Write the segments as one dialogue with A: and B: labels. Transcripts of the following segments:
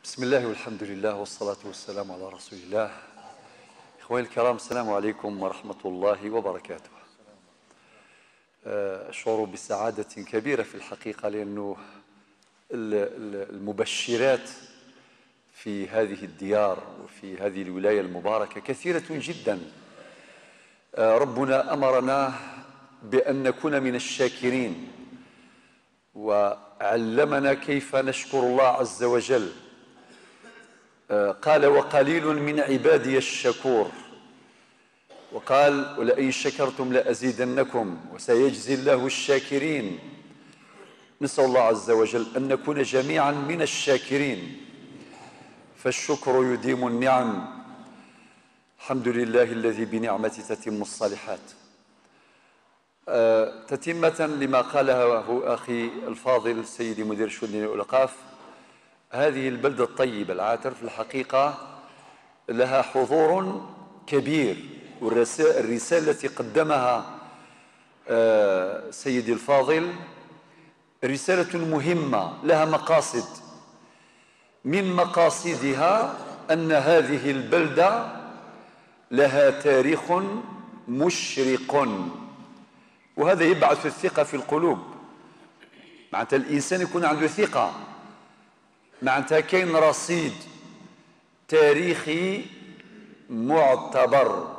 A: بسم الله والحمد لله والصلاة والسلام على رسول الله. إخواني الكرام، السلام عليكم ورحمة الله وبركاته. أشعر بسعادة كبيرة في الحقيقة، لأنه المبشرات في هذه الديار وفي هذه الولاية المباركة كثيرة جدا. ربنا أمرنا بأن نكون من الشاكرين، وعلمنا كيف نشكر الله عز وجل. قال: وقليل من عبادي الشكور. وقال: ولئن شكرتم لأزيدنكم وسيجزي الله الشاكرين. نسأل الله عز وجل أن نكون جميعا من الشاكرين، فالشكر يديم النعم. الحمد لله الذي بنعمته تتم الصالحات. تتمة لما قاله أخي الفاضل سيدي مدير شؤون الأوقاف، هذه البلدة الطيبة العاتر في الحقيقة لها حضور كبير، والرسالة التي قدمها سيدي الفاضل رسالة مهمة لها مقاصد. من مقاصدها أن هذه البلدة لها تاريخ مشرق، وهذا يبعث الثقة في القلوب. معناتها الإنسان يكون عنده ثقة، معناتها كاين رصيد تاريخي معتبر.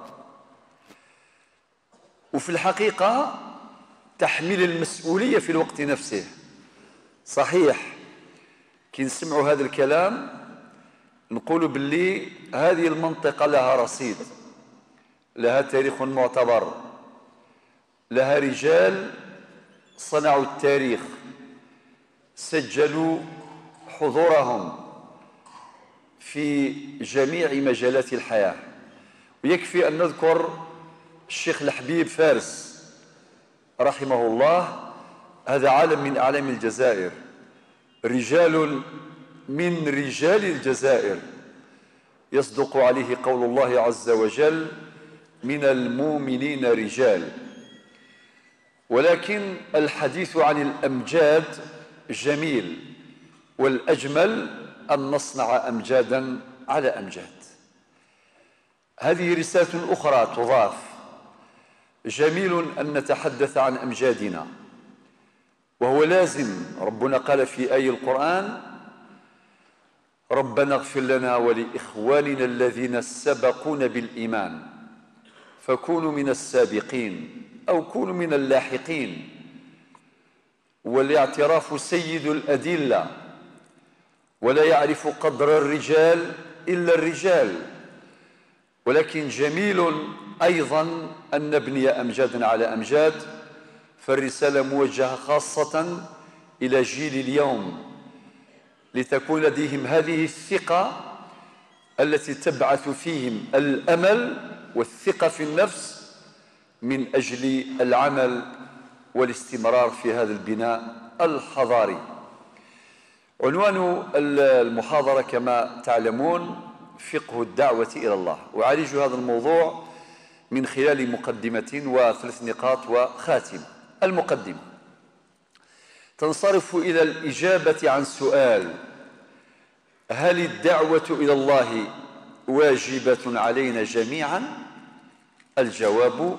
A: وفي الحقيقة تحميل المسؤولية في الوقت نفسه. صحيح كي نسمعوا هذا الكلام نقولوا باللي هذه المنطقة لها رصيد، لها تاريخ معتبر، لها رجال صنعوا التاريخ، سجلوا حضورهم في جميع مجالات الحياة. ويكفي أن نذكر الشيخ الحبيب فارس رحمه الله، هذا عالم من أعلام الجزائر، رجال من رجال الجزائر، يصدق عليه قول الله عز وجل: من المؤمنين رجال. ولكن الحديث عن الأمجاد جميل، والأجمل أن نصنع أمجادا على أمجاد. هذه رسالة أخرى تضاف. جميل أن نتحدث عن أمجادنا، وهو لازم. ربنا قال في آية القرآن: ربنا اغفر لنا ولإخواننا الذين سبقونا بالإيمان فكونوا من السابقين أو كونوا من اللاحقين. والاعتراف سيد الأدلة، ولا يعرف قدر الرجال إلا الرجال. ولكن جميل أيضا أن نبني أمجادا على أمجاد. فالرسالة موجهة خاصة إلى جيل اليوم، لتكون لديهم هذه الثقة التي تبعث فيهم الأمل والثقة في النفس من أجل العمل والاستمرار في هذا البناء الحضاري. عنوان المحاضرة كما تعلمون فقه الدعوة إلى الله، وأعالج هذا الموضوع من خلال مقدمة وثلاث نقاط وخاتمة. المقدمة تنصرف إلى الإجابة عن سؤال: هل الدعوة إلى الله واجبة علينا جميعا؟ الجواب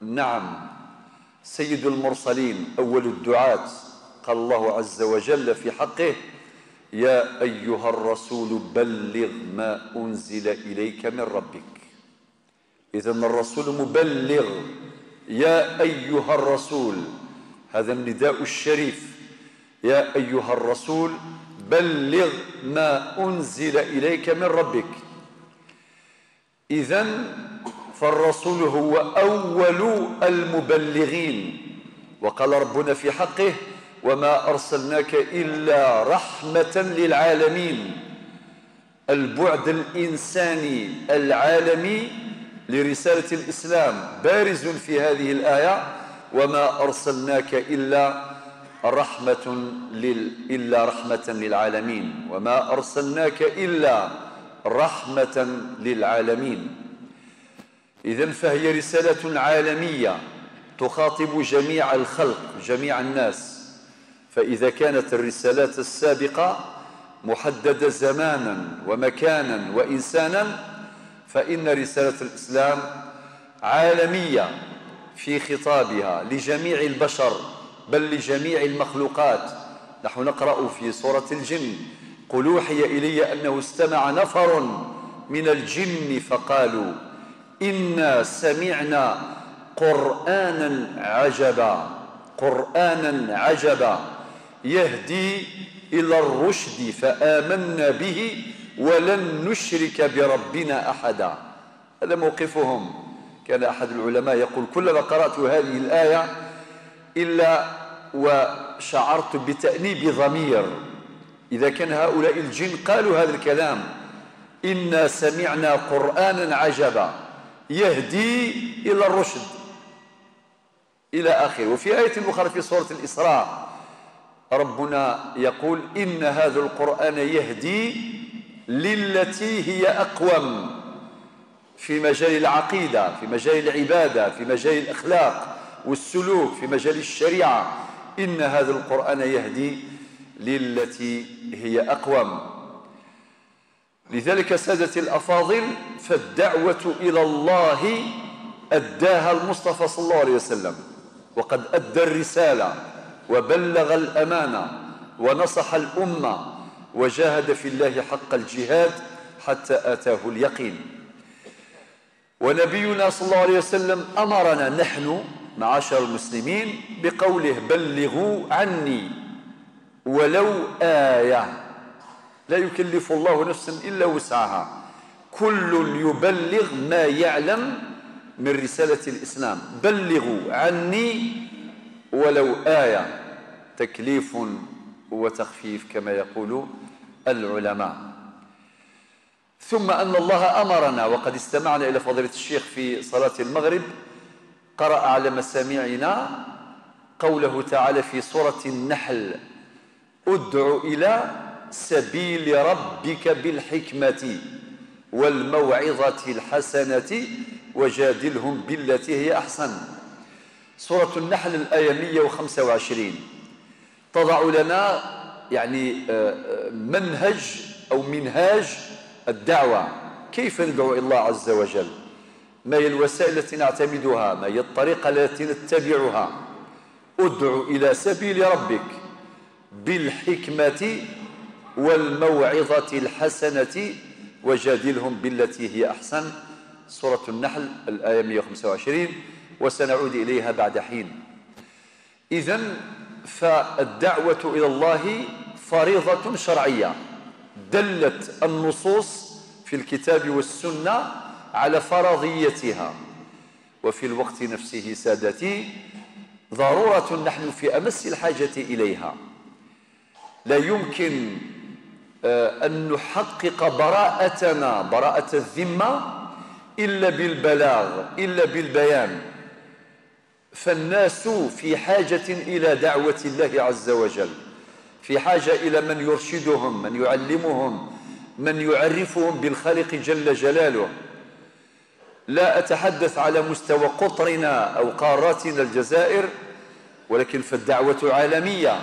A: نعم. سيد المرسلين أول الدعاة قال الله عز وجل في حقه: يا أيها الرسول بلغ ما أنزل إليك من ربك. إذن الرسول مبلغ. يا أيها الرسول، هذا النداء الشريف: يا أيها الرسول بلغ ما أنزل إليك من ربك. إذن فالرسول هو أول المبلغين. وقال ربنا في حقه: وما أرسلناك إلا رحمة للعالمين. البعد الإنساني العالمي لرسالة الإسلام بارز في هذه الآية: وما أرسلناك إلا رحمة للعالمين. وما أرسلناك إلا رحمة للعالمين. إذن فهي رسالة عالمية تخاطب جميع الخلق، جميع الناس. فإذا كانت الرسالات السابقة محددة زمانا ومكانا وإنسانا، فإن رسالة الإسلام عالمية في خطابها لجميع البشر بل لجميع المخلوقات. نحن نقرأ في سورة الجن: قل أوحي إلي أنه استمع نفر من الجن فقالوا إنا سمعنا قرآنا عجبا، قرآنا عجبا يهدي إلى الرشد فآمنا به ولن نشرك بربنا أحدا. هذا موقفهم. كان أحد العلماء يقول: كلما قرأت هذه الآية إلا وشعرت بتأنيب ضمير. إذا كان هؤلاء الجن قالوا هذا الكلام: إنا سمعنا قرآنا عجبا يهدي إلى الرشد إلى آخره. وفي آية أخرى في سورة الإسراء ربنا يقول: إن هذا القرآن يهدي للتي هي أقوم، في مجال العقيدة، في مجال العبادة، في مجال الأخلاق والسلوك، في مجال الشريعة. إن هذا القرآن يهدي للتي هي أقوم. لذلك سادة الأفاضل، فالدعوة إلى الله أداها المصطفى صلى الله عليه وسلم، وقد أدى الرسالة وبلغ الأمانة ونصح الأمة وجاهد في الله حق الجهاد حتى آتاه اليقين. ونبينا صلى الله عليه وسلم أمرنا نحن معاشر المسلمين بقوله: بلغوا عني ولو آية. لا يكلف الله نفسا إلا وسعها، كل يبلغ ما يعلم من رسالة الإسلام. بلغوا عني ولو آية، تكليف وتخفيف كما يقول العلماء. ثم أن الله أمرنا، وقد استمعنا إلى فضيلة الشيخ في صلاة المغرب قرأ على مسامعنا قوله تعالى في سورة النحل: ادع إلى سبيل ربك بالحكمة والموعظة الحسنة وجادلهم بالتي هي أحسن. سورة النحل الآية 125 تضع لنا منهج أو منهاج الدعوة، كيف ندعو إلى الله عز وجل، ما هي الوسائل التي نعتمدها، ما هي الطريقة التي نتبعها. ادع إلى سبيل ربك بالحكمة والموعظة الحسنة وجادلهم بالتي هي أحسن. سورة النحل الآية 125، وسنعود إليها بعد حين. إذن فالدعوة إلى الله فريضة شرعية دلت النصوص في الكتاب والسنة على فرضيتها. وفي الوقت نفسه سادتي ضرورة نحن في أمس الحاجة إليها. لا يمكن أن نحقق براءتنا، براءة الذمة، إلا بالبلاغ، إلا بالبيان. فالناس في حاجة إلى دعوة الله عز وجل، في حاجة إلى من يرشدهم، من يعلمهم، من يعرفهم بالخالق جل جلاله. لا أتحدث على مستوى قطرنا أو قاراتنا الجزائر، ولكن فالدعوة عالمية.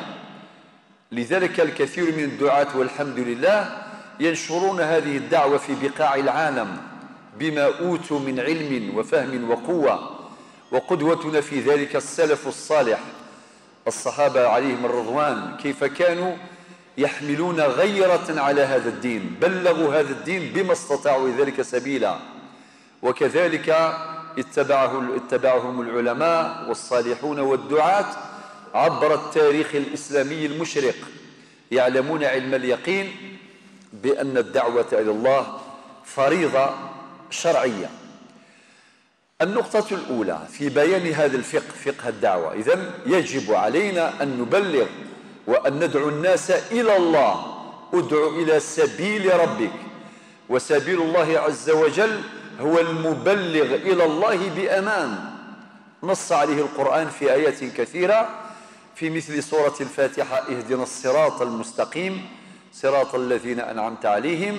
A: لذلك الكثير من الدعاة والحمد لله ينشرون هذه الدعوة في بقاع العالم بما أوتوا من علم وفهم وقوة. وقدوتنا في ذلك السلف الصالح، الصحابة عليهم الرضوان، كيف كانوا يحملون غيرة على هذا الدين، بلغوا هذا الدين بما استطاعوا ذلك سبيلا. وكذلك اتبعهم العلماء والصالحون والدعاة عبر التاريخ الإسلامي المشرق، يعلمون علم اليقين بأن الدعوة إلى الله فريضة شرعية. النقطة الأولى في بيان هذا الفقه، فقه الدعوة، إذن يجب علينا أن نبلغ وأن ندعو الناس إلى الله. ادع إلى سبيل ربك، وسبيل الله عز وجل هو المبلغ إلى الله بأمان، نص عليه القرآن في آيات كثيرة، في مثل سورة الفاتحة: اهدنا الصراط المستقيم صراط الذين أنعمت عليهم.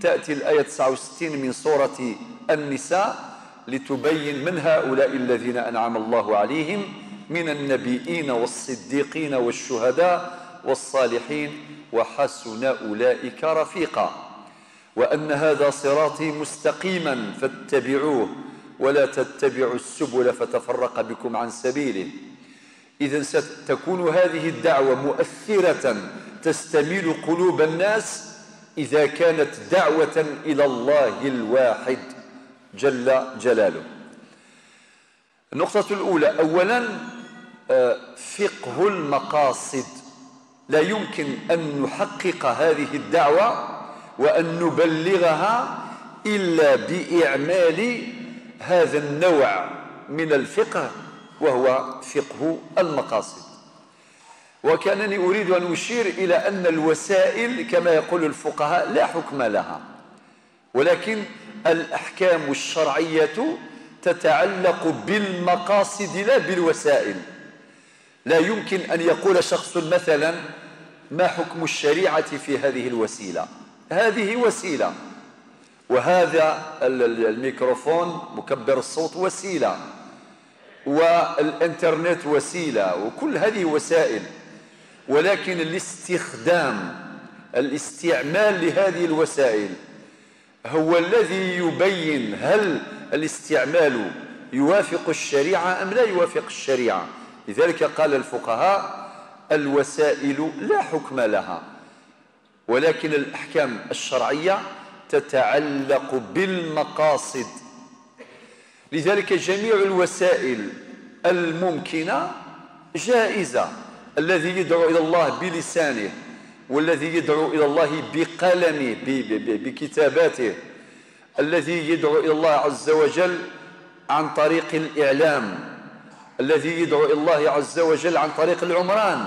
A: تأتي الآية 69 من سورة النساء لتبين من هؤلاء الذين أنعم الله عليهم من النبيين والصديقين والشهداء والصالحين وحسن أولئك رفيقا وأن هذا صراطي مستقيما فاتبعوه ولا تتبعوا السبل فتفرق بكم عن سبيله. إذن ستكون هذه الدعوة مؤثرة تستميل قلوب الناس إذا كانت دعوة إلى الله الواحد جل جلاله. النقطة الأولى، أولا فقه المقاصد. لا يمكن أن نحقق هذه الدعوة وأن نبلغها إلا بإعمال هذا النوع من الفقه وهو فقه المقاصد. وكأنني أريد أن أشير إلى أن الوسائل كما يقول الفقهاء لا حكم لها، ولكن الأحكام الشرعية تتعلق بالمقاصد لا بالوسائل. لا يمكن أن يقول شخص مثلا ما حكم الشريعة في هذه الوسيلة؟ هذه وسيلة، وهذا الميكروفون مكبر الصوت وسيلة، والإنترنت وسيلة، وكل هذه وسائل، ولكن الاستعمال لهذه الوسائل هو الذي يبين هل الاستعمال يوافق الشريعة أم لا يوافق الشريعة. لذلك قال الفقهاء الوسائل لا حكم لها، ولكن الأحكام الشرعية تتعلق بالمقاصد. لذلك جميع الوسائل الممكنة جائزة. الذي يدعو إلى الله بلسانه، والذي يدعو إلى الله بقلمه بكتاباته، الذي يدعو إلى الله عز وجل عن طريق الإعلام، الذي يدعو إلى الله عز وجل عن طريق العمران،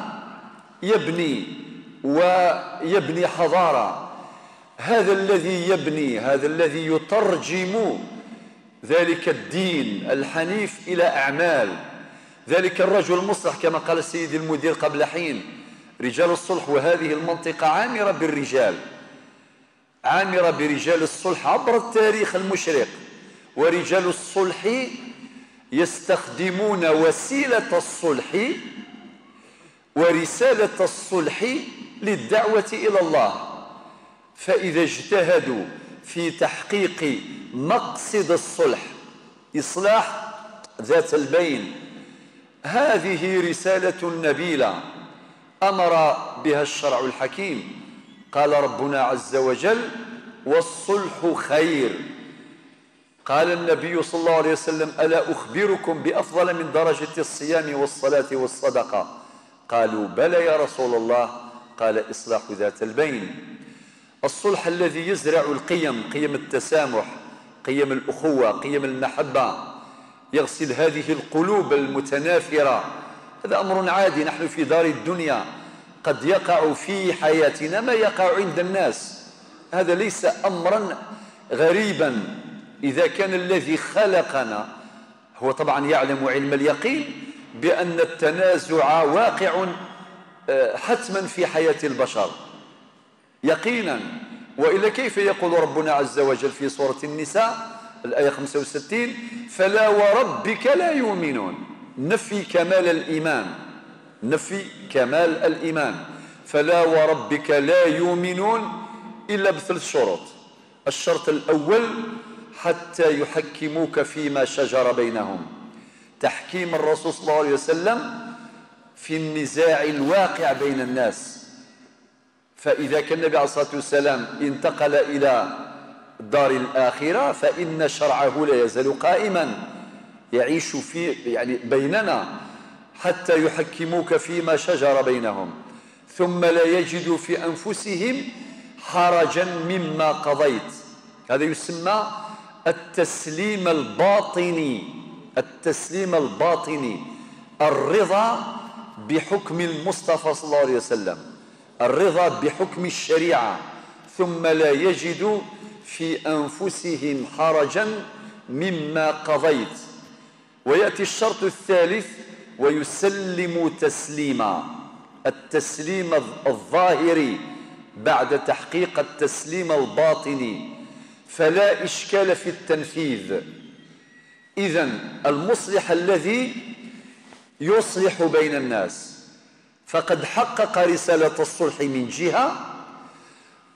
A: يبني حضارة. هذا الذي يبني، هذا الذي يترجم ذلك الدين الحنيف إلى أعمال. ذلك الرجل المصلح كما قال السيد المدير قبل حين، رجال الصلح، وهذه المنطقة عامرة بالرجال، عامرة برجال الصلح عبر التاريخ المشرق. ورجال الصلح يستخدمون وسيلة الصلح ورسالة الصلح للدعوة إلى الله. فإذا اجتهدوا في تحقيق مقصد الصلح، إصلاح ذات البين، هذه رسالة نبيلة أمر بها الشرع الحكيم. قال ربنا عز وجل والصلح خير. قال النبي صلى الله عليه وسلم ألا أخبركم بأفضل من درجة الصيام والصلاة والصدقة؟ قالوا بلى يا رسول الله. قال إصلاح ذات البين. الصلح الذي يزرع القيم، قيم التسامح، قيم الأخوة، قيم المحبة، يغسل هذه القلوب المتنافرة. هذا أمر عادي، نحن في دار الدنيا قد يقع في حياتنا ما يقع عند الناس. هذا ليس أمرا غريبا إذا كان الذي خلقنا هو طبعا يعلم علم اليقين بأن التنازع واقع حتما في حياة البشر يقينا، وإلا كيف يقول ربنا عز وجل في سورة النساء الآية 65 فلا وربك لا يؤمنون، نفي كمال الإيمان، نفي كمال الإيمان. فلا وربك لا يؤمنون إلا بثلاث شروط. الشرط الأول حتى يحكموك فيما شجر بينهم، تحكيم الرسول صلى الله عليه وسلم في النزاع الواقع بين الناس. فإذا كان النبي عليه الصلاة والسلام انتقل إلى الدار الآخرة فإن شرعه لا يزال قائما يعيش في بيننا حتى يحكموك فيما شجر بينهم ثم لا يجدوا في أنفسهم حرجا مما قضيت. هذا يسمى التسليم الباطني. التسليم الباطني الرضا بحكم المصطفى صلى الله عليه وسلم، الرضا بحكم الشريعة، ثم لا يجد في أنفسهم حرجا مما قضيت. ويأتي الشرط الثالث ويسلم تسليما، التسليم الظاهري بعد تحقيق التسليم الباطني، فلا إشكال في التنفيذ. إذن المصلح الذي يصلح بين الناس فقد حقق رسالة الصلح من جهة،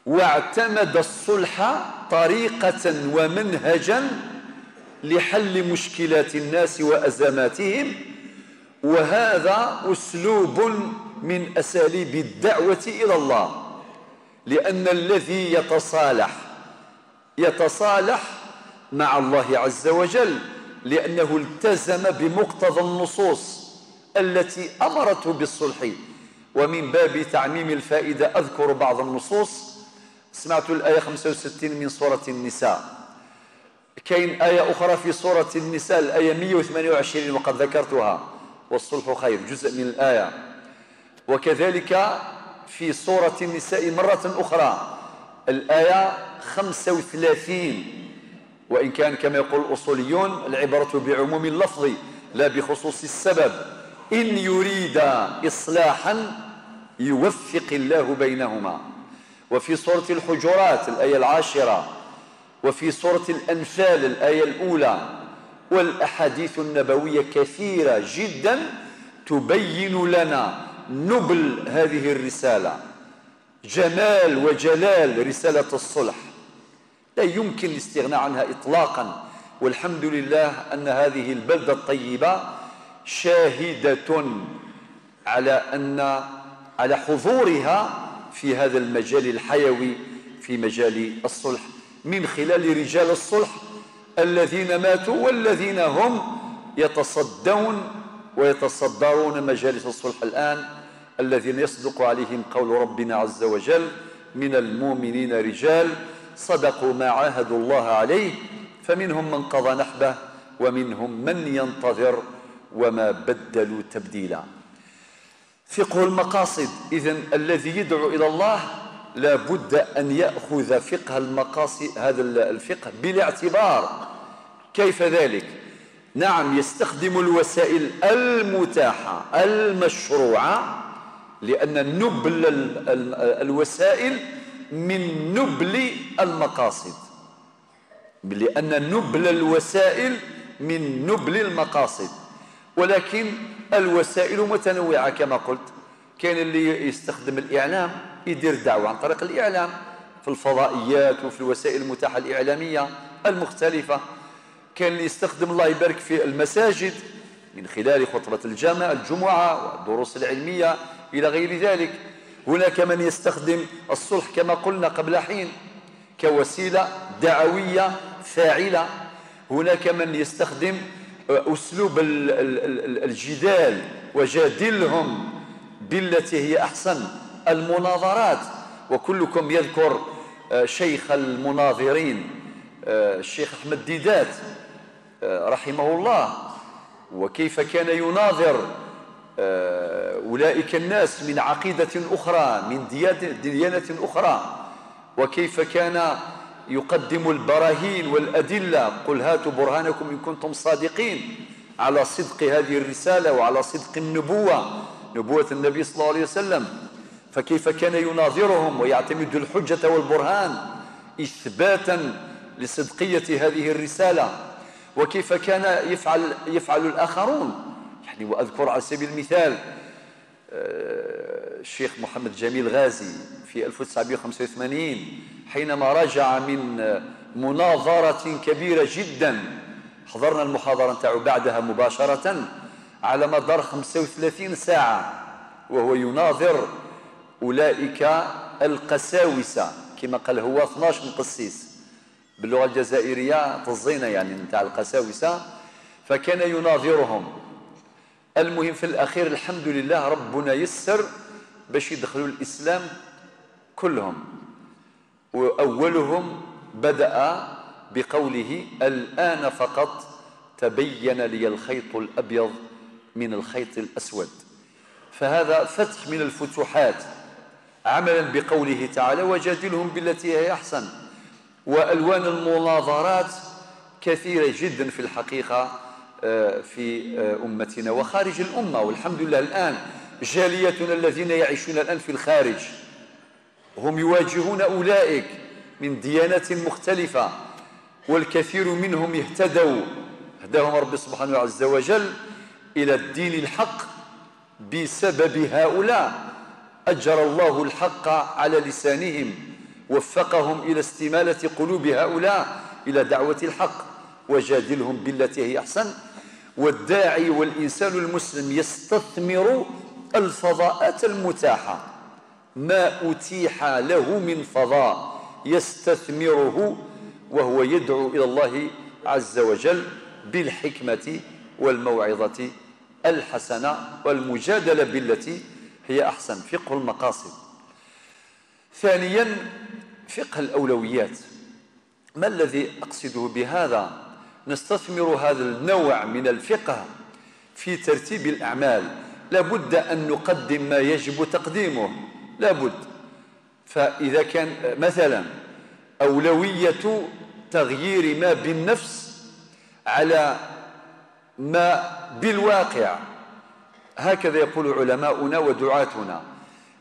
A: واعتمد الصلح طريقة ومنهجا لحل مشكلات الناس وأزماتهم، وهذا أسلوب من أساليب الدعوة إلى الله، لأن الذي يتصالح مع الله عز وجل لأنه التزم بمقتضى النصوص التي أمرته بالصلح. ومن باب تعميم الفائدة أذكر بعض النصوص. سمعت الآية 65 من سورة النساء، كاين آية أخرى في سورة النساء الآية 128 وقد ذكرتها، والصلح خير، جزء من الآية. وكذلك في سورة النساء مرة أخرى الآية 35، وإن كان كما يقول الأصوليون العبرة بعموم اللفظ لا بخصوص السبب. إن يريد إصلاحا يوفق الله بينهما. وفي سورة الحجرات الآية 10، وفي سورة الأنفال الآية الأولى. والأحاديث النبوية كثيرة جدا تبين لنا نبل هذه الرسالة، جمال وجلال رسالة الصلح، لا يمكن الاستغناء عنها إطلاقا. والحمد لله أن هذه البلدة الطيبة شاهدة على حضورها في هذا المجال الحيوي، في مجال الصلح، من خلال رجال الصلح الذين ماتوا والذين هم يتصدون ويتصدرون مجالس الصلح الآن، الذين يصدق عليهم قول ربنا عز وجل: من المؤمنين رجال صدقوا ما عاهدوا الله عليه فمنهم من قضى نحبه ومنهم من ينتظر وما بدلوا تبديلا. فقه المقاصد. إذن الذي يدعو إلى الله لا بد أن يأخذ فقه المقاصد، هذا الفقه بالاعتبار. كيف ذلك؟ نعم، يستخدم الوسائل المتاحة المشروعة، لأن نبل الوسائل من نبل المقاصد، لأن نبل الوسائل من نبل المقاصد. ولكن الوسائل متنوعة كما قلت. كان اللي يستخدم الإعلام يدير دعوة عن طريق الإعلام في الفضائيات وفي الوسائل المتاحة الإعلامية المختلفة. كان اللي يستخدم الله يبارك في المساجد من خلال خطبة الجمعة والدروس العلمية إلى غير ذلك. هناك من يستخدم الصلح كما قلنا قبل حين كوسيلة دعوية فاعلة. هناك من يستخدم أسلوب الجدال وجادلهم بالتي هي أحسن، المناظرات. وكلكم يذكر شيخ المناظرين الشيخ أحمد ديدات رحمه الله، وكيف كان يناظر أولئك الناس من عقيدة أخرى، من ديانة أخرى، وكيف كان يقدم البراهين والأدلة: قل هاتوا برهانكم إن كنتم صادقين، على صدق هذه الرسالة وعلى صدق نبوة النبي صلى الله عليه وسلم. فكيف كان يناظرهم ويعتمد الحجة والبرهان إثباتا لصدقية هذه الرسالة. وكيف كان يفعل الآخرون. يعني وأذكر على سبيل المثال الشيخ محمد جميل غازي في 1985 حينما رجع من مناظرة كبيرة جدا، حضرنا المحاضرة نتاعو بعدها مباشرة على مدار 35 ساعة، وهو يناظر أولئك القساوسة كما قال هو 12 قسيس باللغة الجزائرية تزينة يعني نتاع القساوسة، فكان يناظرهم. المهم في الأخير الحمد لله ربنا يسر باش يدخلوا الإسلام كلهم. وأولهم بدأ بقوله: الآن فقط تبين لي الخيط الأبيض من الخيط الأسود. فهذا فتح من الفتوحات عملا بقوله تعالى: وجادلهم بالتي هي أحسن. وألوان المناظرات كثيرة جدا في الحقيقة في أمتنا وخارج الأمة. والحمد لله الآن جاليتنا الذين يعيشون الآن في الخارج هم يواجهون أولئك من ديانات مختلفة، والكثير منهم هداهم رب سبحانه عز وجل إلى الدين الحق بسبب هؤلاء أجرى الله الحق على لسانهم، وفقهم إلى استمالة قلوب هؤلاء إلى دعوة الحق، وجادلهم بالتي هي أحسن. والداعي والإنسان المسلم يستثمر الفضاءات المتاحة، ما أتيح له من فضاء يستثمره، وهو يدعو إلى الله عز وجل بالحكمة والموعظة الحسنة والمجادلة بالتي هي أحسن. فقه المقاصد. ثانيا، فقه الأولويات. ما الذي أقصده بهذا؟ نستثمر هذا النوع من الفقه في ترتيب الأعمال. لابد أن نقدم ما يجب تقديمه، لابد. فإذا كان مثلا أولوية تغيير ما بالنفس على ما بالواقع، هكذا يقول علماؤنا ودعاتنا،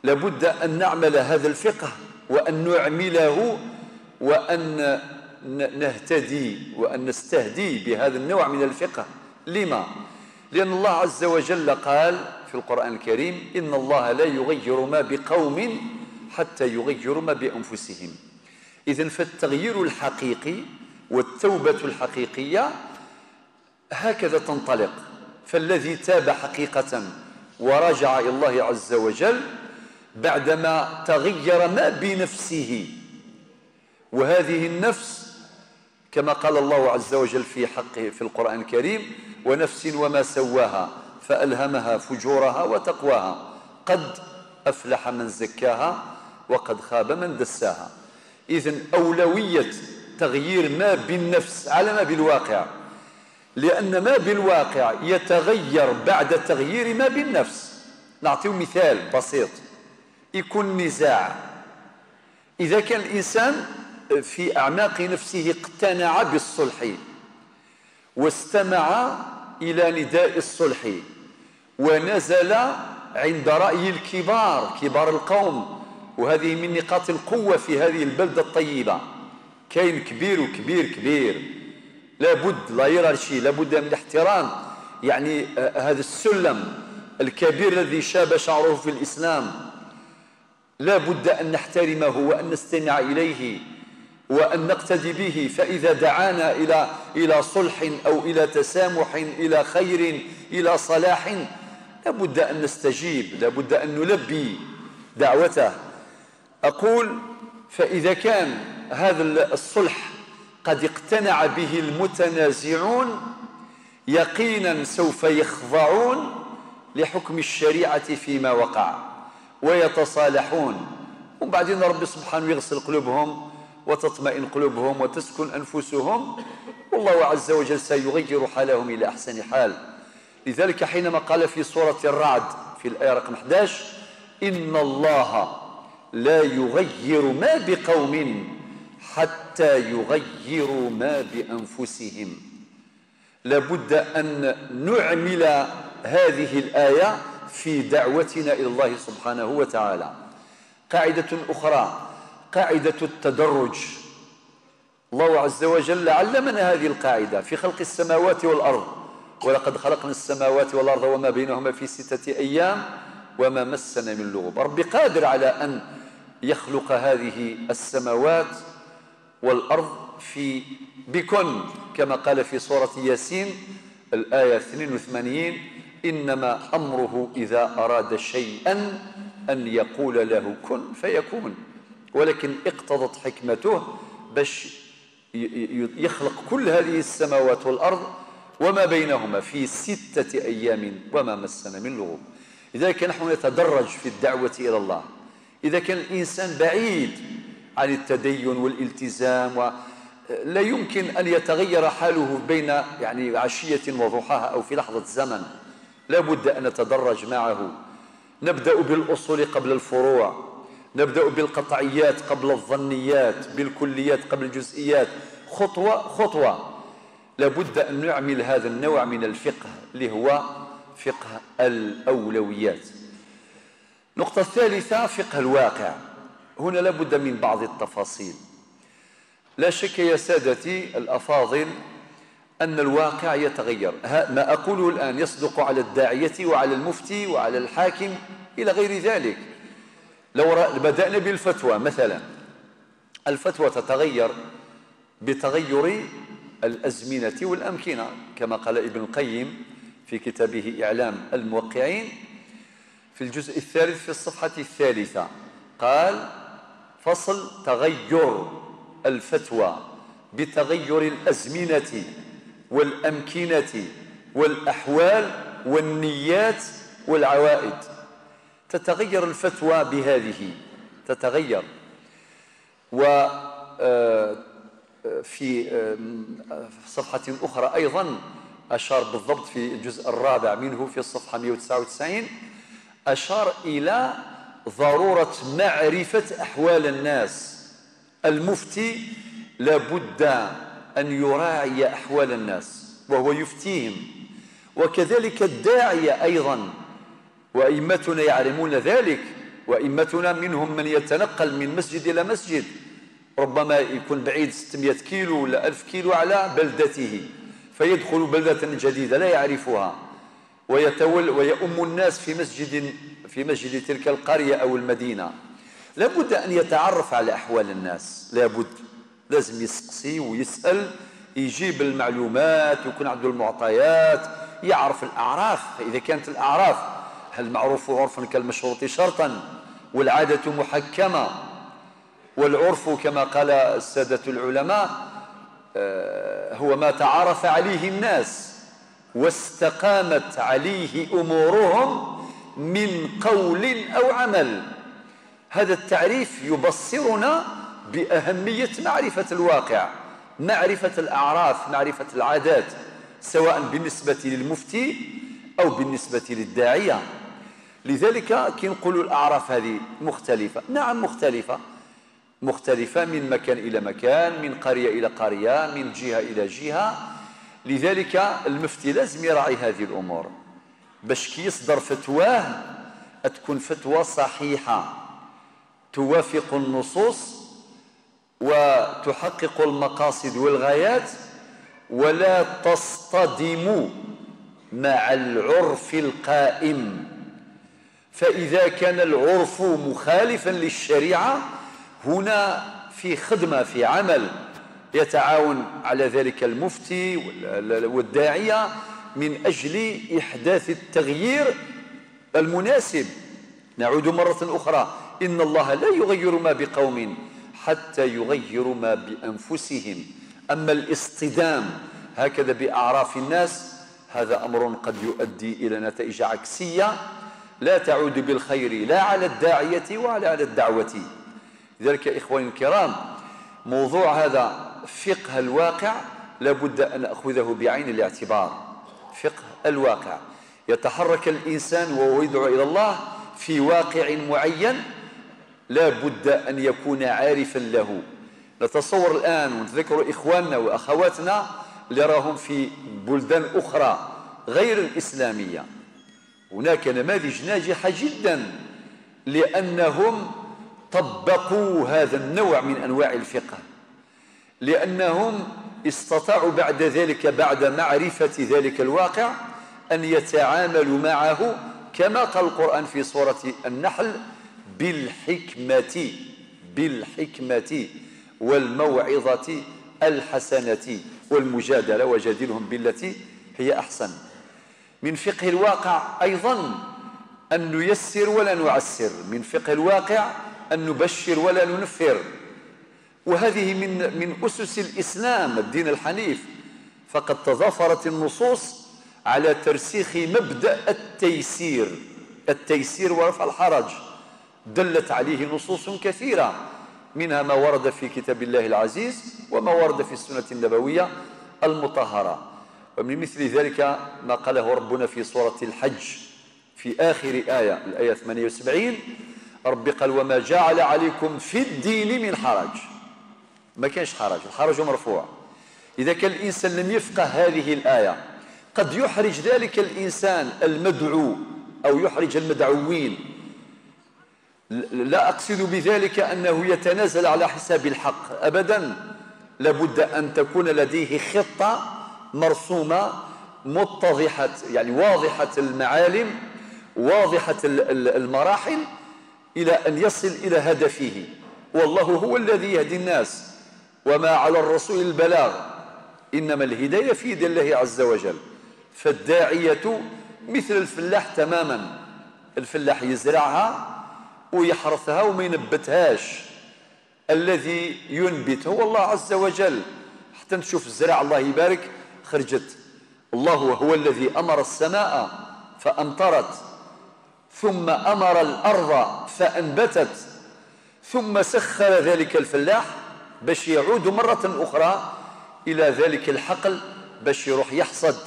A: لابد أن نعمل هذا الفقه وأن نعمله وأن نهتدي وأن نستهدي بهذا النوع من الفقه. لما؟ لأن الله عز وجل قال في القرآن الكريم: إن الله لا يغير ما بقوم حتى يغيروا ما بأنفسهم. إذن فالتغيير الحقيقي والتوبة الحقيقية هكذا تنطلق. فالذي تاب حقيقة ورجع إلى الله عز وجل بعدما تغير ما بنفسه، وهذه النفس كما قال الله عز وجل في حقه في القرآن الكريم: ونفس وما سواها فألهمها فجورها وتقواها قد أفلح من زكاها وقد خاب من دساها. إذن أولوية تغيير ما بالنفس على ما بالواقع، لأن ما بالواقع يتغير بعد تغيير ما بالنفس. نعطيه مثال بسيط: يكون نزاع، إذا كان الإنسان في أعماق نفسه اقتنع بالصلح واستمع إلى نداء الصلح ونزل عند رأي الكبار، كبار القوم، وهذه من نقاط القوة في هذه البلدة الطيبة. كاين كبير وكبير كبير، لابد لا يرى شيء، لابد من احترام يعني هذا السلم الكبير الذي شاب شعره في الإسلام، لابد أن نحترمه وأن نستمع إليه وأن نقتدي به. فإذا دعانا إلى صلح أو إلى تسامح، إلى خير، إلى صلاح، لابد أن نستجيب، لابد أن نلبي دعوته. أقول: فإذا كان هذا الصلح قد اقتنع به المتنازعون، يقينا سوف يخضعون لحكم الشريعة فيما وقع ويتصالحون، وبعدين ربي سبحانه يغسل قلوبهم وتطمئن قلوبهم وتسكن أنفسهم، والله عز وجل سيغير حالهم إلى أحسن حال. لذلك حينما قال في سورة الرعد في الآية رقم 11: إن الله لا يغير ما بقوم حتى يغيروا ما بأنفسهم، لابد أن نعمل هذه الآية في دعوتنا إلى الله سبحانه وتعالى. قاعدة أخرى، قاعدة التدرج. الله عز وجل علمنا هذه القاعدة في خلق السماوات والأرض: ولقد خلقنا السماوات والأرض وما بينهما في 6 أيام وما مسنا من لغوب. ربي قادر على أن يخلق هذه السماوات والأرض بكن، كما قال في سورة ياسين الآية 82: إنما أمره إذا أراد شيئا أن يقول له كن فيكون. ولكن اقتضت حكمته باش يخلق كل هذه السماوات والأرض وما بينهما في 6 أيام وما مسنا من لغوب. لذلك نحن نتدرج في الدعوة إلى الله. إذا كان الإنسان بعيد عن التدين والالتزام لا يمكن أن يتغير حاله بين عشية وضحاها أو في لحظة زمن، لابد أن نتدرج معه. نبدأ بالأصول قبل الفروع، نبدأ بالقطعيات قبل الظنيات، بالكليات قبل الجزئيات، خطوة خطوة. لابد أن نعمل هذا النوع من الفقه اللي هو فقه الأولويات. النقطة الثالثة: فقه الواقع. هنا لابد من بعض التفاصيل. لا شك يا سادتي الأفاضل أن الواقع يتغير. ما أقوله الآن يصدق على الداعية وعلى المفتي وعلى الحاكم إلى غير ذلك. لو بدأنا بالفتوى مثلا، الفتوى تتغير بتغير الأزمنة والأمكنة، كما قال ابن القيم في كتابه إعلام الموقعين في الجزء الثالث في الصفحة الثالثة، قال: فصل تغير الفتوى بتغير الأزمنة والأمكنة والأحوال والنيات والعوائد. تتغير الفتوى بهذه، تتغير. وفي صفحة أخرى أيضا أشار بالضبط في الجزء الرابع منه في الصفحة 199، أشار إلى ضرورة معرفة أحوال الناس. المفتي لابد أن يراعي أحوال الناس وهو يفتيهم، وكذلك الداعية أيضا، وأئمتنا يعلمون ذلك. وأئمتنا منهم من يتنقل من مسجد إلى مسجد، ربما يكون بعيد 600 كيلو ولا 1000 كيلو على بلدته، فيدخل بلدة جديدة لا يعرفها، ويؤم الناس في مسجد تلك القرية أو المدينة. لابد أن يتعرف على أحوال الناس، لازم يسقسي ويسأل، يجيب المعلومات، يكون عنده المعطيات، يعرف الأعراف. فإذا كانت الأعراف المعروف عرفا كالمشروط شرطا، والعادة محكمة، والعرف كما قال السادة العلماء هو ما تعارف عليه الناس واستقامت عليه أمورهم من قول أو عمل. هذا التعريف يبصرنا بأهمية معرفة الواقع، معرفة الأعراف، معرفة العادات، سواء بالنسبة للمفتي أو بالنسبة للداعية. لذلك كي نقولوا الأعراف هذه مختلفة، نعم مختلفة من مكان إلى مكان، من قرية إلى قرية، من جهة إلى جهة. لذلك المفتي لازم يراعي هذه الأمور باش كي يصدر فتواه تكون فتوى صحيحة توافق النصوص وتحقق المقاصد والغايات، ولا تصطدم مع العرف القائم. فإذا كان العرف مخالفا للشريعة، هنا في خدمة، في عمل يتعاون على ذلك المفتي والداعية من أجل إحداث التغيير المناسب. نعود مرة أخرى: إن الله لا يغير ما بقوم حتى يغيروا ما بأنفسهم. أما الاصطدام هكذا بأعراف الناس، هذا أمر قد يؤدي إلى نتائج عكسية لا تعود بالخير لا على الداعية ولا على الدعوة. لذلك إخواني الكرام، موضوع هذا فقه الواقع لابد أن نأخذه بعين الاعتبار. فقه الواقع، يتحرك الإنسان وهو يدعو إلى الله في واقع معين، لابد أن يكون عارفا له. نتصور الآن ونتذكر إخواننا وأخواتنا اللي راهم في بلدان أخرى غير الإسلامية، هناك نماذج ناجحة جدا لأنهم طبقوا هذا النوع من أنواع الفقه، لأنهم استطاعوا بعد ذلك، بعد معرفة ذلك الواقع، أن يتعاملوا معه كما قال القرآن في سورة النحل: بالحكمة والموعظة الحسنة والمجادلة وجادلهم بالتي هي أحسن. من فقه الواقع أيضا أن نيسر ولا نعسر، من فقه الواقع أن نبشر ولا ننفر، وهذه من أسس الإسلام الدين الحنيف. فقد تضافرت النصوص على ترسيخ مبدأ التيسير ورفع الحرج، دلت عليه نصوص كثيرة، منها ما ورد في كتاب الله العزيز وما ورد في السنة النبوية المطهرة. ومن مثل ذلك ما قاله ربنا في سورة الحج في آخر آية، الآية 78: رب قال: وما جعل عليكم في الدين من حرج. ما كانش حرج، الحرج مرفوع. إذا كان الإنسان لم يفقه هذه الآية قد يحرج ذلك الإنسان المدعو أو يحرج المدعوين. لا أقصد بذلك أنه يتنازل على حساب الحق أبدا، لابد أن تكون لديه خطة مرسومة متضحة، يعني واضحة المعالم، واضحة المراحل، إلى أن يصل إلى هدفه. والله هو الذي يهدي الناس، وما على الرسول البلاغ، إنما الهداية في يد الله عز وجل. فالداعية مثل الفلاح تماما، الفلاح يزرعها ويحرثها وما ينبتهاش، الذي ينبت هو الله عز وجل. حتى نشوف الزرع الله يبارك خرجت، الله هو الذي أمر السماء فأمطرت، ثم أمر الأرض فأنبتت، ثم سخر ذلك الفلاح باش يعود مرة أخرى إلى ذلك الحقل باش يروح يحصد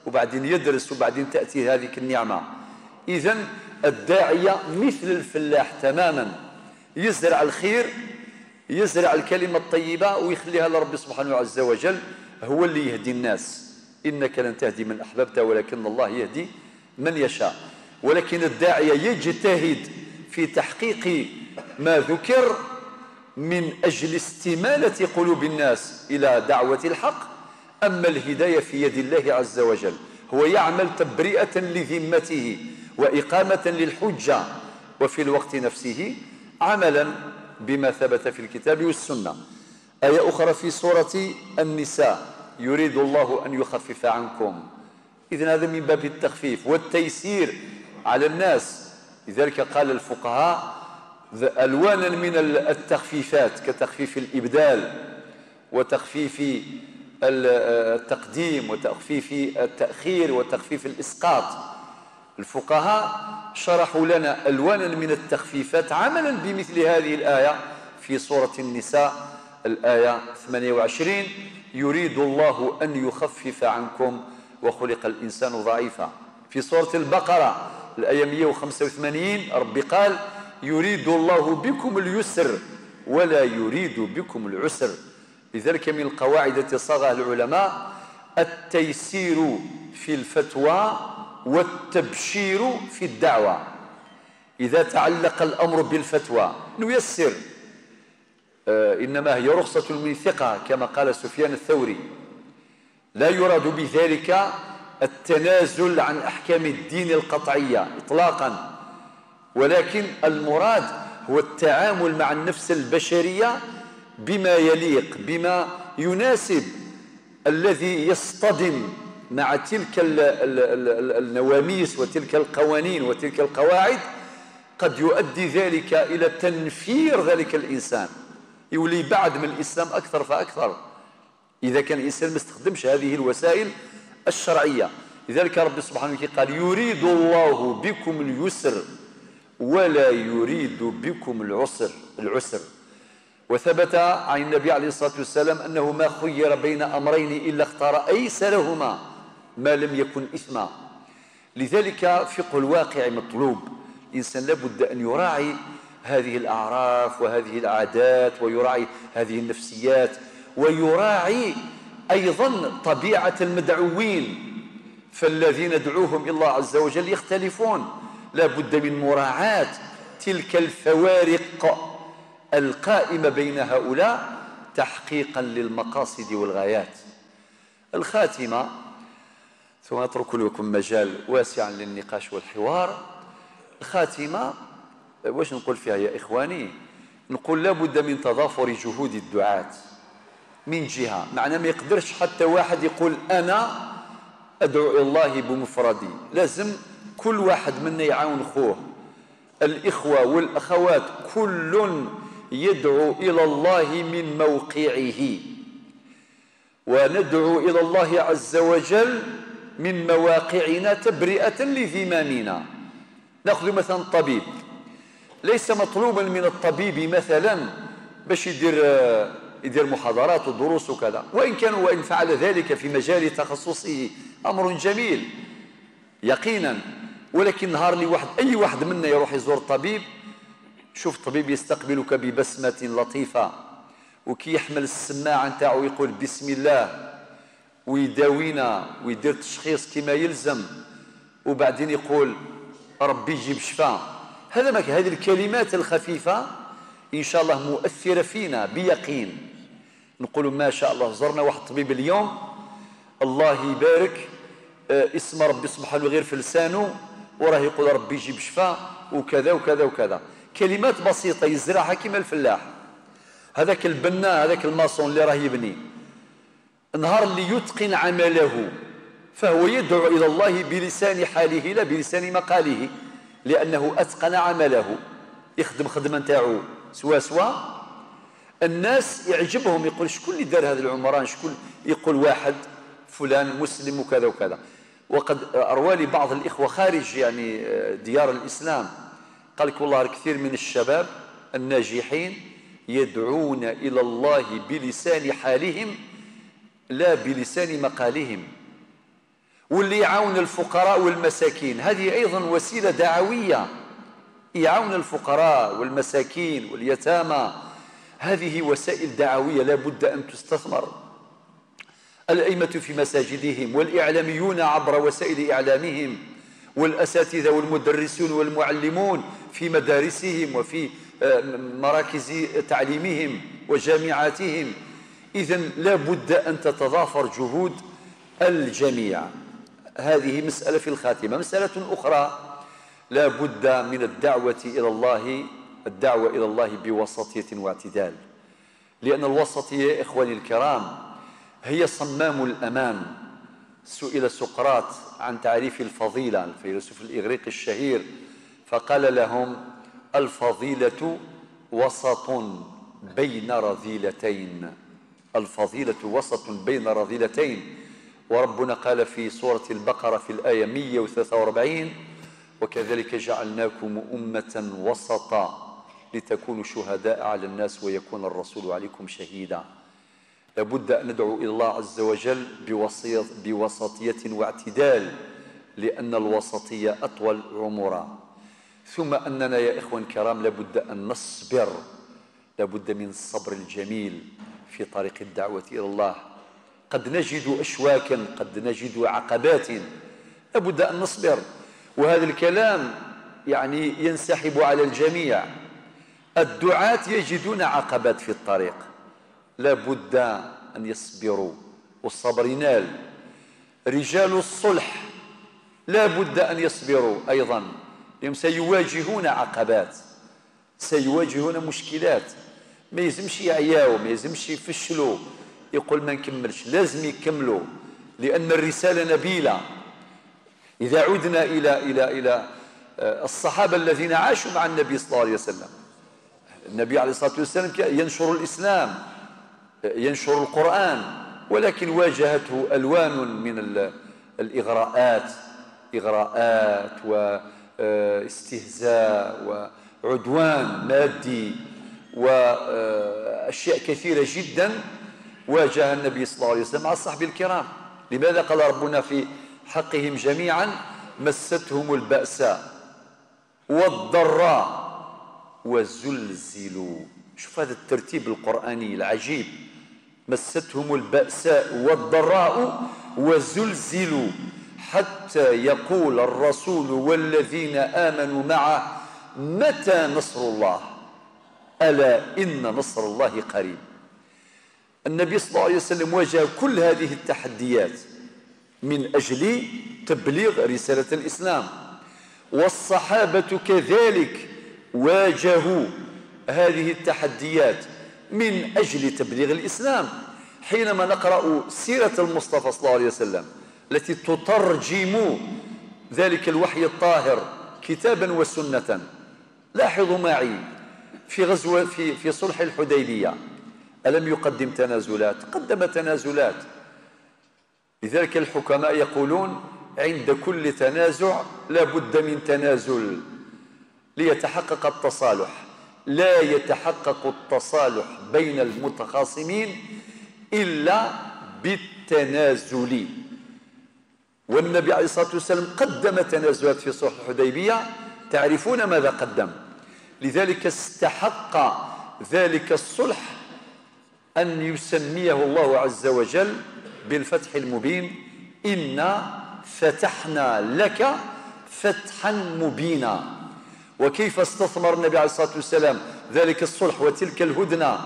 A: وبعدين يدرس وبعدين تأتي هذه النعمة. إذن الداعية مثل الفلاح تماما، يزرع الخير، يزرع الكلمة الطيبة ويخليها لرب سبحانه عز وجل، هو اللي يهدي الناس. إنك لن تهدي من أحببت ولكن الله يهدي من يشاء. ولكن الداعية يجتهد في تحقيق ما ذكر من أجل استمالة قلوب الناس إلى دعوة الحق. أما الهداية في يد الله عز وجل، هو يعمل تبرئة لذمته وإقامة للحجة، وفي الوقت نفسه عملا بما ثبت في الكتاب والسنة. آية أخرى في سورة النساء: يريد الله أن يخفف عنكم. إذن هذا من باب التخفيف والتيسير على الناس. لذلك قال الفقهاء ألوانا من التخفيفات، كتخفيف الإبدال وتخفيف التقديم وتخفيف التأخير وتخفيف الإسقاط. الفقهاء شرحوا لنا ألوانا من التخفيفات عملا بمثل هذه الآية في سورة النساء الآية 28: يريد الله أن يخفف عنكم وخلق الإنسان ضعيفا. في سورة البقرة الآية 185 ربي قال: يريد الله بكم اليسر ولا يريد بكم العسر. لذلك من القواعد التي صاغها العلماء التيسير في الفتوى والتبشير في الدعوة. إذا تعلق الأمر بالفتوى نيسر، إنما هي رخصة من ثقة كما قال سفيان الثوري، لا يراد بذلك التنازل عن أحكام الدين القطعية إطلاقا، ولكن المراد هو التعامل مع النفس البشرية بما يليق، بما يناسب، الذي يصطدم مع تلك النواميس وتلك القوانين وتلك القواعد. قد يؤدي ذلك إلى تنفير ذلك الإنسان، يولي بعد من الإسلام أكثر فأكثر إذا كان الإنسان ما استخدمش هذه الوسائل الشرعية. لذلك رب سبحانه وتعالى قال: يريد الله بكم اليسر ولا يريد بكم العسر. وثبت عن النبي عليه الصلاة والسلام أنه ما خير بين أمرين إلا اختار أيسرهما ما لم يكن إثما. لذلك فقه الواقع مطلوب. الإنسان لابد أن يراعي هذه الأعراف وهذه العادات، ويراعي هذه النفسيات، ويراعي أيضا طبيعة المدعوين. فالذين ندعوهم إلى الله عز وجل يختلفون، لابد من مراعاة تلك الفوارق القائمة بين هؤلاء تحقيقا للمقاصد والغايات. الخاتمة، ثم أترك لكم مجال واسعا للنقاش والحوار. الخاتمة واش نقول فيها يا إخواني؟ نقول لابد من تضافر جهود الدعاة من جهة، معنى ما يقدرش حتى واحد يقول أنا أدعو إلى الله بمفردي، لازم كل واحد منا يعاون خوه. الإخوة والأخوات كل يدعو إلى الله من موقعه، وندعو إلى الله عز وجل من مواقعنا تبرئة لذمامنا. نأخذ مثلا الطبيب، ليس مطلوبا من الطبيب مثلا باش يدير محاضرات ودروس وكذا، وإن فعل ذلك في مجال تخصصه أمر جميل يقينا. ولكن نهار لي أي واحد منا يروح يزور طبيب، شوف الطبيب يستقبلك ببسمة لطيفة، وكي يحمل السماعة نتاعو يقول بسم الله ويداوينا ويدير تشخيص كما يلزم، وبعدين يقول ربي يجيب شفاء. هذه الكلمات الخفيفة إن شاء الله مؤثرة فينا بيقين. نقول ما شاء الله. زرنا واحد طبيب اليوم الله يبارك اسم ربي سبحانه غير في لسانه وراه يقول ربي يجيب شفاء وكذا وكذا وكذا، كلمات بسيطة يزرعها كما الفلاح. هذاك البناء هذاك الماسون اللي راه يبني، نهار اللي يتقن عمله فهو يدعو إلى الله بلسان حاله لا بلسان مقاله، لأنه أتقن عمله، يخدم خدمة نتاعو سوا الناس يعجبهم، يقول شكون اللي دار هذا العمران، شكون، يقول واحد فلان مسلم وكذا وكذا. وقد أروى لي بعض الإخوة خارج يعني ديار الإسلام، قال لك والله كثير من الشباب الناجحين يدعون إلى الله بلسان حالهم لا بلسان مقالهم. واللي يعاون الفقراء والمساكين هذه أيضا وسيلة دعوية، يعاون الفقراء والمساكين واليتامى، هذه وسائل دعوية لا بد أن تستثمر. الأئمة في مساجدهم والإعلاميون عبر وسائل إعلامهم والأساتذة والمدرسون والمعلمون في مدارسهم وفي مراكز تعليمهم وجامعاتهم. إذن لا بد أن تتضافر جهود الجميع. هذه مسألة في الخاتمة. مسألة أخرى، لا بد من الدعوة إلى الله بوسطية واعتدال، لأن الوسطية إخواني الكرام هي صمام الأمان. سئل سقراط عن تعريف الفضيلة، الفيلسوف الإغريقي الشهير، فقال لهم الفضيلة وسط بين رذيلتين. الفضيلة وسط بين رذيلتين. وربنا قال في سورة البقرة في الآية 143 وكذلك جعلناكم أمة وسطا لتكونوا شهداء على الناس ويكون الرسول عليكم شهيدا. لابد أن ندعو إلى الله عز وجل بوسطية واعتدال، لأن الوسطية أطول عمرا. ثم أننا يا إخوان الكرام لابد أن نصبر، لابد من الصبر الجميل في طريق الدعوة إلى الله. قد نجد أشواكا، قد نجد عقبات، لابد أن نصبر. وهذا الكلام يعني ينسحب على الجميع. الدعاة يجدون عقبات في الطريق، لابد أن يصبروا، والصبر ينال. رجال الصلح لابد أن يصبروا أيضا، لأنهم سيواجهون عقبات، سيواجهون مشكلات. ما يلزمش يعياوا، ما يلزمش يفشلوا يقول ما نكملش، لازم يكملوا، لأن الرسالة نبيلة. إذا عدنا إلى الصحابة الذين عاشوا مع النبي صلى الله عليه وسلم، النبي عليه الصلاة والسلام ينشر الإسلام، ينشر القرآن، ولكن واجهته ألوان من الإغراءات، إغراءات واستهزاء وعدوان مادي وأشياء كثيرة جدا واجه النبي صلى الله عليه وسلم مع الصحابة الكرام. لماذا قال ربنا في حقهم جميعا مستهم البأساء والضراء وزلزلوا. شوف هذا الترتيب القرآني العجيب، مستهم البأساء والضراء وزلزلوا حتى يقول الرسول والذين آمنوا معه متى نصر الله ألا إن نصر الله قريب. النبي صلى الله عليه وسلم واجه كل هذه التحديات من أجل تبليغ رسالة الإسلام، والصحابة كذلك واجهوا هذه التحديات من أجل تبليغ الإسلام. حينما نقرأ سيرة المصطفى صلى الله عليه وسلم التي تترجم ذلك الوحي الطاهر كتابا وسنة، لاحظوا معي في غزوة في صلح الحديبية ألم يقدم تنازلات؟ قدم تنازلات. لذلك الحكماء يقولون عند كل تنازع لا بد من تنازل ليتحقق التصالح. لا يتحقق التصالح بين المتخاصمين إلا بالتنازل. والنبي عليه الصلاة والسلام قدم تنازلات في صلح الحديبية، تعرفون ماذا قدم. لذلك استحق ذلك الصلح أن يسميه الله عز وجل بالفتح المبين: إنا فتحنا لك فتحا مبينا. وكيف استثمر النبي عليه الصلاة والسلام ذلك الصلح وتلك الهدنة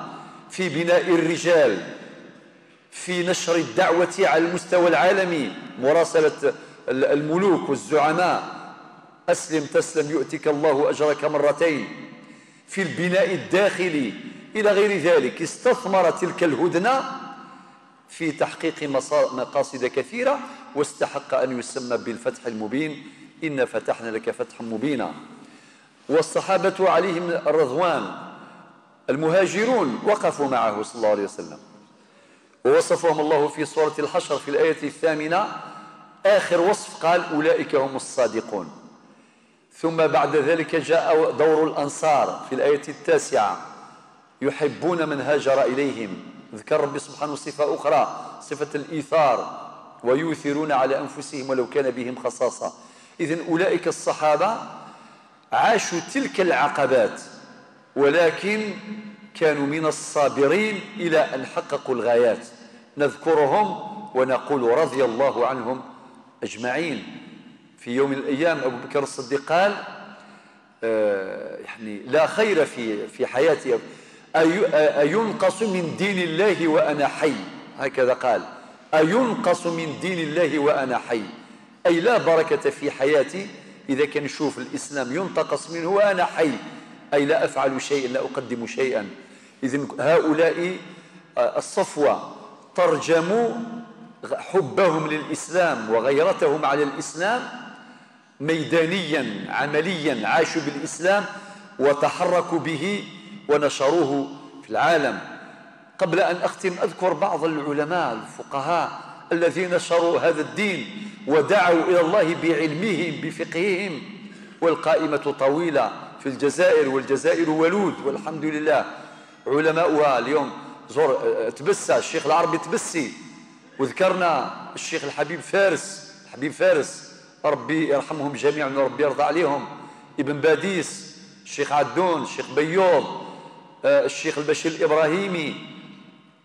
A: في بناء الرجال، في نشر الدعوة على المستوى العالمي، مراسلة الملوك والزعماء، أسلم تسلم يؤتك الله أجرك مرتين، في البناء الداخلي إلى غير ذلك. استثمر تلك الهدنة في تحقيق مقاصد كثيرة، واستحق أن يسمى بالفتح المبين. إن فتحنا لك فتحا مبينا. والصحابة عليهم الرضوان المهاجرون وقفوا معه صلى الله عليه وسلم، ووصفهم الله في سورة الحشر في الآية 8 آخر وصف، قال أولئك هم الصادقون. ثم بعد ذلك جاء دور الأنصار في الآية 9 يحبون من هاجر إليهم. ذكر ربي سبحانه صفة أخرى، صفة الإيثار، ويؤثرون على أنفسهم ولو كان بهم خصاصة. إذن أولئك الصحابة عاشوا تلك العقبات، ولكن كانوا من الصابرين إلى أن حققوا الغايات. نذكرهم ونقول رضي الله عنهم أجمعين. في يوم من الأيام أبو بكر الصديق قال يعني لا خير في حياتي أينقص من دين الله وأنا حي، هكذا قال، أينقص من دين الله وأنا حي، أي لا بركة في حياتي إذا كان نشوف الإسلام ينتقص منه وأنا حي، أي لا أفعل شيئا، لا أقدم شيئا. إذن هؤلاء الصفوة ترجموا حبهم للإسلام وغيرتهم على الإسلام ميدانيا عمليا، عاشوا بالإسلام وتحركوا به ونشروه في العالم. قبل أن أختم أذكر بعض العلماء الفقهاء الذين نشروا هذا الدين ودعوا إلى الله بعلمهم بفقههم، والقائمة طويلة في الجزائر، والجزائر ولود والحمد لله. علماؤها اليوم زور تبسى الشيخ العربي تبسي، وذكرنا الشيخ الحبيب فارس ربي يرحمهم جميعا وربي يرضى عليهم، ابن باديس، الشيخ عدون، الشيخ بيوض، الشيخ البشير الإبراهيمي،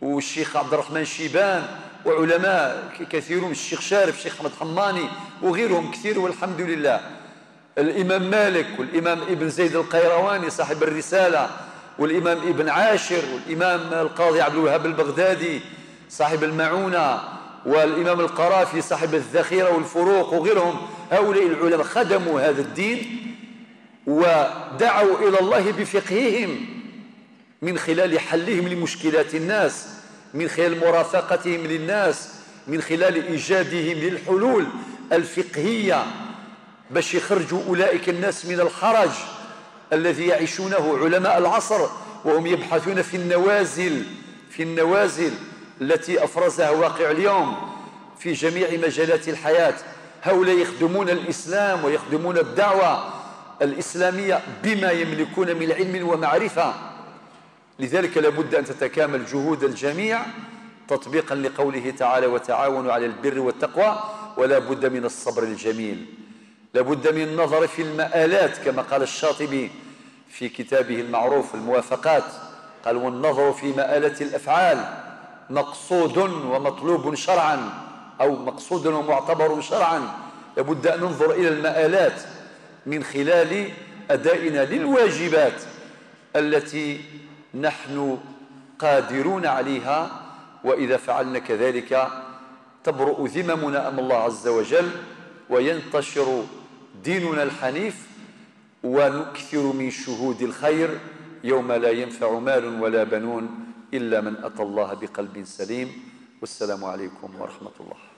A: والشيخ عبد الرحمن شيبان، وعلماء كثيرون، الشيخ شارف، الشيخ أحمد حماني، وغيرهم كثير والحمد لله. الإمام مالك، والإمام ابن زيد القيرواني صاحب الرسالة، والإمام ابن عاشر، والإمام القاضي عبد الوهاب البغدادي صاحب المعونة، والإمام القرافي صاحب الذخيرة والفروق، وغيرهم. هؤلاء العلماء خدموا هذا الدين ودعوا إلى الله بفقههم، من خلال حلهم لمشكلات الناس، من خلال مرافقتهم للناس، من خلال إيجادهم للحلول الفقهية باش يخرجوا أولئك الناس من الحرج الذي يعيشونه علماء العصر، وهم يبحثون في النوازل التي أفرزها واقع اليوم في جميع مجالات الحياة. هؤلاء يخدمون الإسلام ويخدمون الدعوة الإسلامية بما يملكون من علم ومعرفة. لذلك لابد أن تتكامل جهود الجميع تطبيقا لقوله تعالى وتعاونوا على البر والتقوى، ولا بد من الصبر الجميل، لابد من النظر في المآلات كما قال الشاطبي في كتابه المعروف الموافقات، قال والنظر في مآلات الأفعال مقصود ومطلوب شرعا، أو مقصود ومعتبر شرعا. لابد أن ننظر إلى المآلات من خلال أدائنا للواجبات التي نحن قادرون عليها، وإذا فعلنا كذلك تبرؤ ذممنا أمام الله عز وجل، وينتشر ديننا الحنيف، ونكثر من شهود الخير يوم لا ينفع مال ولا بنون إلا من أتى الله بقلب سليم. والسلام عليكم ورحمة الله.